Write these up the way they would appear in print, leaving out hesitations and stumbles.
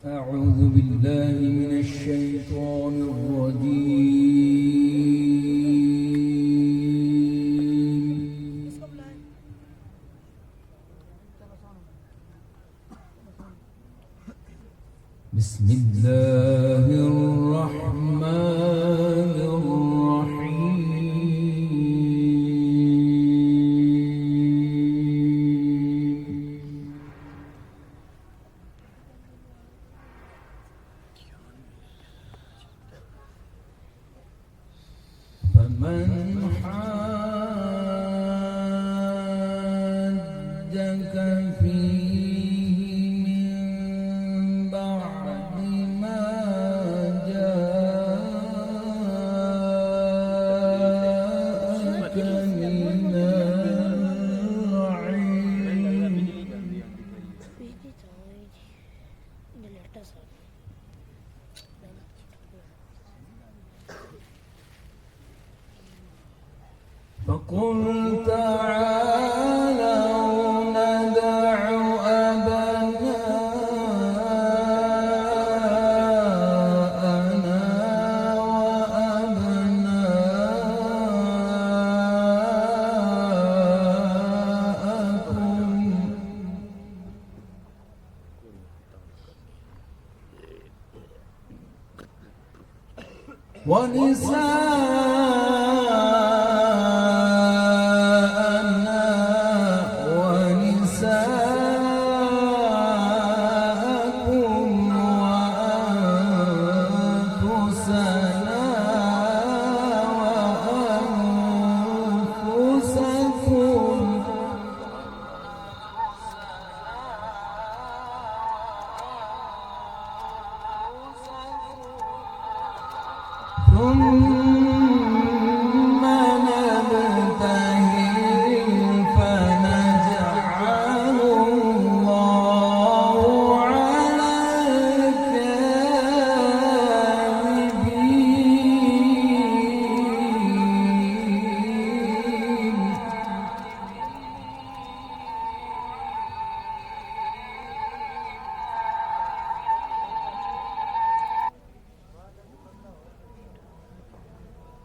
أعوذ بالله من الشيطان الرجيم. بسم الله الرحمن الرحيم. فمن حاجك فيه من بعد ما جاءك من العلم فقل تعالوا ندع أبناءنا وأبناءكم ونساءكم وأنفسنا وأنفسكم ثم نبتهل فنجعل الله على الكاذبين.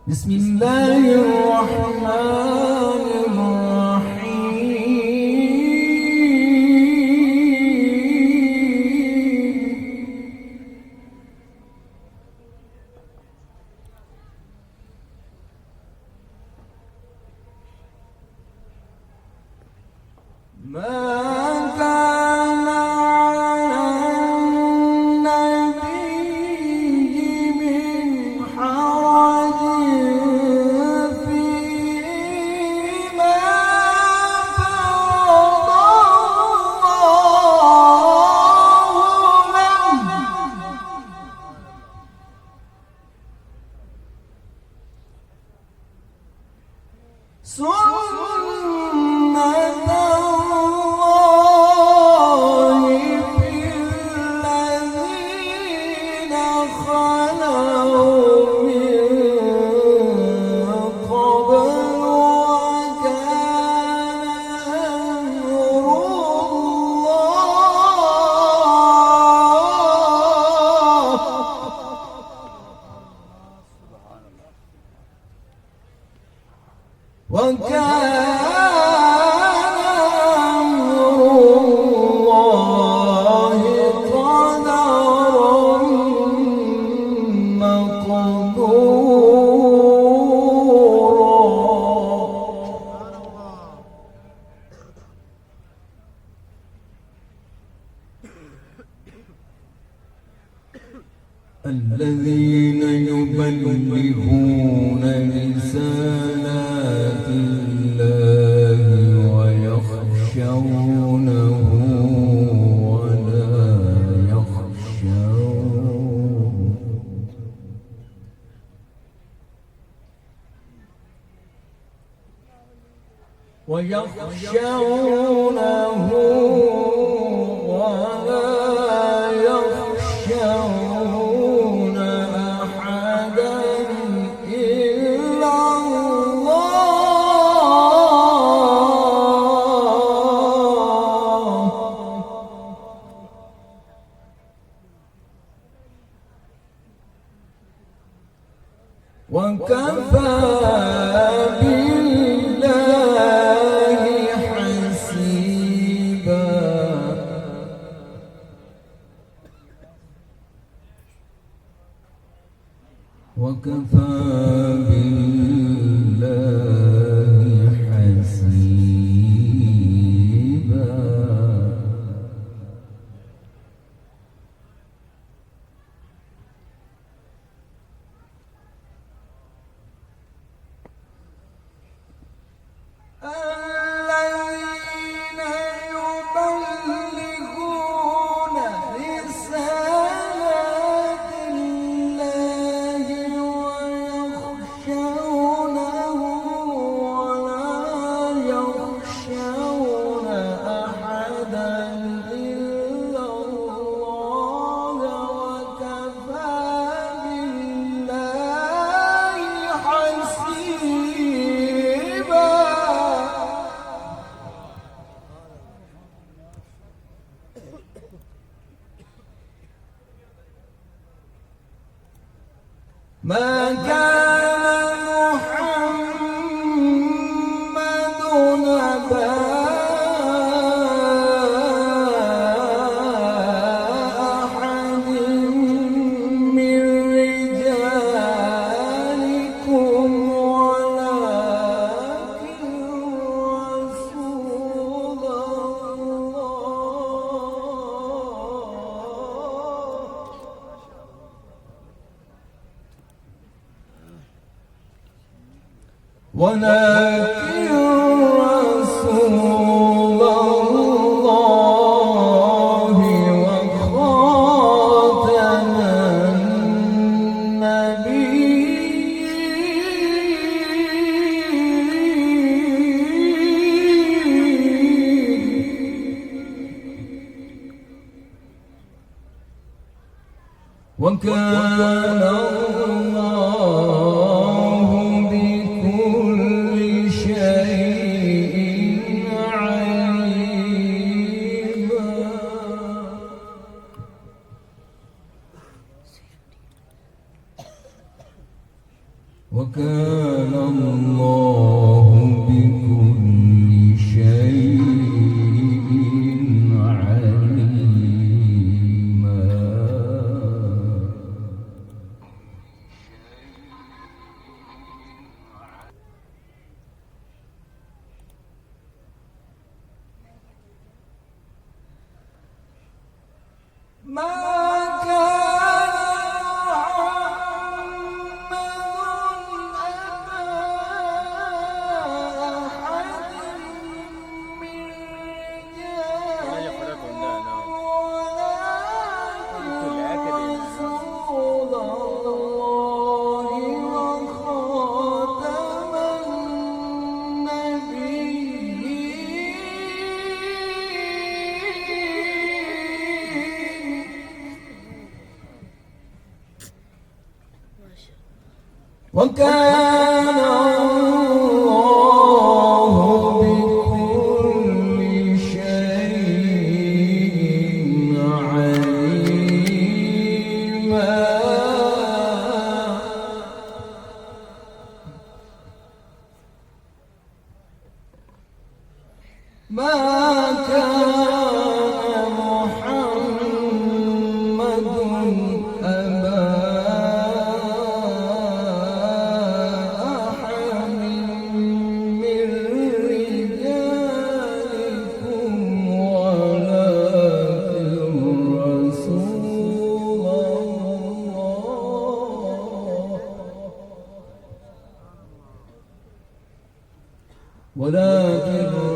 بسم الله الرحمن الرحيم. ما كان على النبي من حرج فيما فرض الله له سنة الله في الذين خلوا من قبل وكان أمر الله قدرا مقدورا. الذين يبلغون رسالات الله ويخشونه ولا يخشون ويخشونه ولا يخشون أحدا إلا الله وكفى بالله حسيبا. الذين يبلغون رسالات الله ويخشونه ولا يخشون أحدا إلا الله وكفى بالله حسيبا. ما كان محمد أبا أحد من رجالكم ولكن رسول الله وخاتم النبيين وكان الله بكل شيء عليما. وكان الله بكل شيء عليما. ما كان محمد أبا أحد من رجالكم ولكن رسول الله وخاتم النبيين وكان الله بكل شيء عليما. ما كان محمد أبا أحد من رجالكم ولكن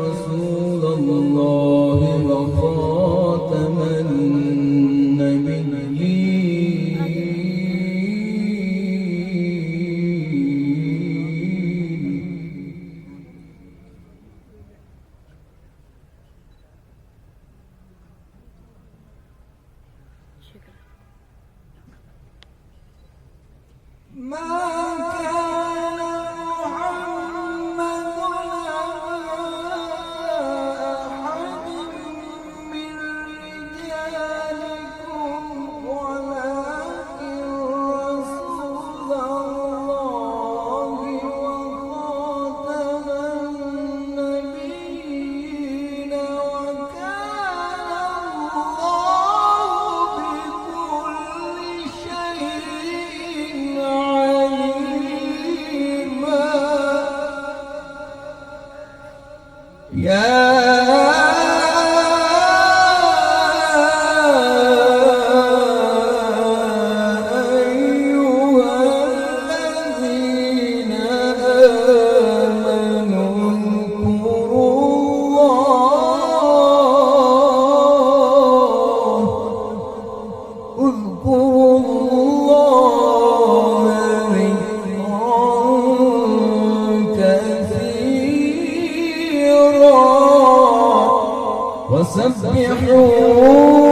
رسول الله وخاتم النبيين. ما كان محمد أحد من رجالكم ولكن رسول الله وخاتم النبيين وكان الله بكل شيء عليما. وسبحوه